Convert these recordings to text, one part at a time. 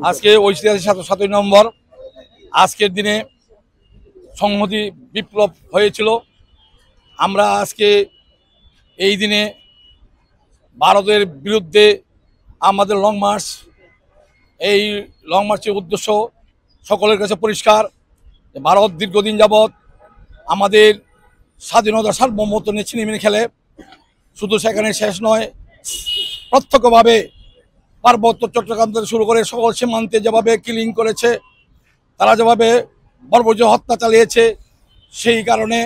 আজকে ঐতিহাসিক ৭ই নভেম্বর। আজকের দিনে সংহতি বিপ্লব হয়েছিল। আমরা আজকে এই দিনে ভারতের বিরুদ্ধে আমাদের লং মার্চ, এই লং মার্চের উদ্দেশ্য সকলের কাছে পরিষ্কার। ভারত দীর্ঘদিন যাবৎ আমাদের স্বাধীনতা সার্বভৌমত্ব নিয়ে ছিনিমিনি খেলে। শুধু সেখানে শেষ নয়, প্রত্যক্ষভাবে পার্বত্য চট্টগ্রাম থেকে শুরু করে সকল সীমান্তে যেভাবে কিলিং করেছে, তারা যেভাবে বর্বরীয় হত্যা চালিয়েছে, সেই কারণে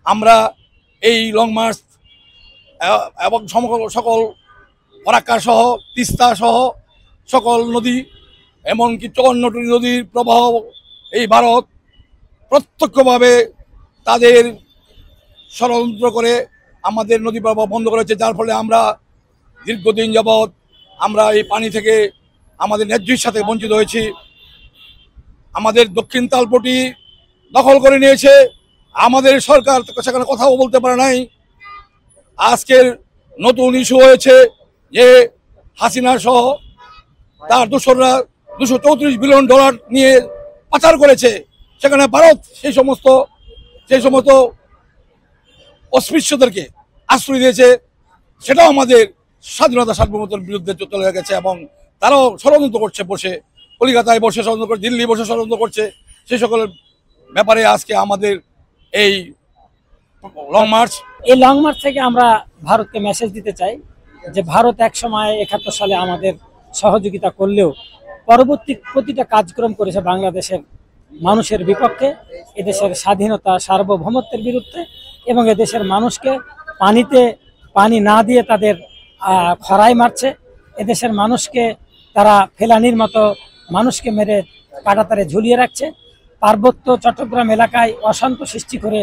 আমরা এই লং মার্চ এবং সকল ফরাক্কা সহ, তিস্তা সহ সকল নদী, এমনকি 54টি নদীর প্রবাহ এই ভারত প্রত্যক্ষভাবে তাদের ষড়যন্ত্র করে আমাদের নদী প্রবাহ বন্ধ করেছে, যার ফলে আমরা দীর্ঘদিন যাবৎ আমরা এই পানি থেকে আমাদের ন্যায্যের সাথে বঞ্চিত হয়েছি। আমাদের দক্ষিণ তালপটি দখল করে নিয়েছে, আমাদের সরকার সেখানে কথাও বলতে পারে নাই। আজকের নতুন ইস্যু হয়েছে যে হাসিনা সহ তার দোসররা $234 বিলিয়ন নিয়ে পাচার করেছে। সেখানে ভারত সেই সমস্ত অস্পৃশ্যদেরকে আশ্রয় দিয়েছে। সেটাও আমাদের স্বাধীনতা সার্বভৌমত্বের বিরুদ্ধে চলে গেছে এবং তারাও ষড়যন্ত্র করছে, বসে কলকাতায় বসে ষড়যন্ত্র করছে, দিল্লি বসে ষড়যন্ত্র করছে। সেই সকলের ব্যাপারে আজকে আমাদের এই লং মার্চ। এই লং মার্চ থেকে আমরা ভারতকে মেসেজ দিতে চাই যে ভারত একসময় 71 সালে আমাদের সহযোগিতা করলেও পরবর্তী প্রতিটা কার্যক্রম করেছে বাংলাদেশের মানুষের বিপক্ষে, এদেশের স্বাধীনতা সার্বভৌমত্বের বিরুদ্ধে, এবং এদেশের মানুষকে পানি না দিয়ে তাদের খরায় মারছে। এদেশের মানুষকে তারা ফেলানির মতো মানুষকে মেরে কাঁটাতারে ঝুলিয়ে রাখছে। পার্বত্য চট্টগ্রাম এলাকায় অশান্ত সৃষ্টি করে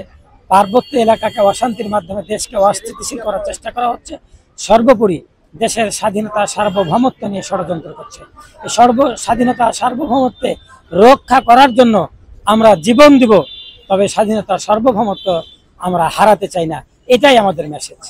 পার্বত্য এলাকাকে অশান্তির মাধ্যমে দেশকে অস্থিতিশীল করার চেষ্টা করা হচ্ছে। সর্বোপরি দেশের স্বাধীনতা সার্বভৌমত্ব নিয়ে ষড়যন্ত্র করছে। এই স্বাধীনতা সার্বভৌমত্বে রক্ষা করার জন্য আমরা জীবন দিব, তবে স্বাধীনতা সার্বভৌমত্ব আমরা হারাতে চাই না। এটাই আমাদের মেসেজ।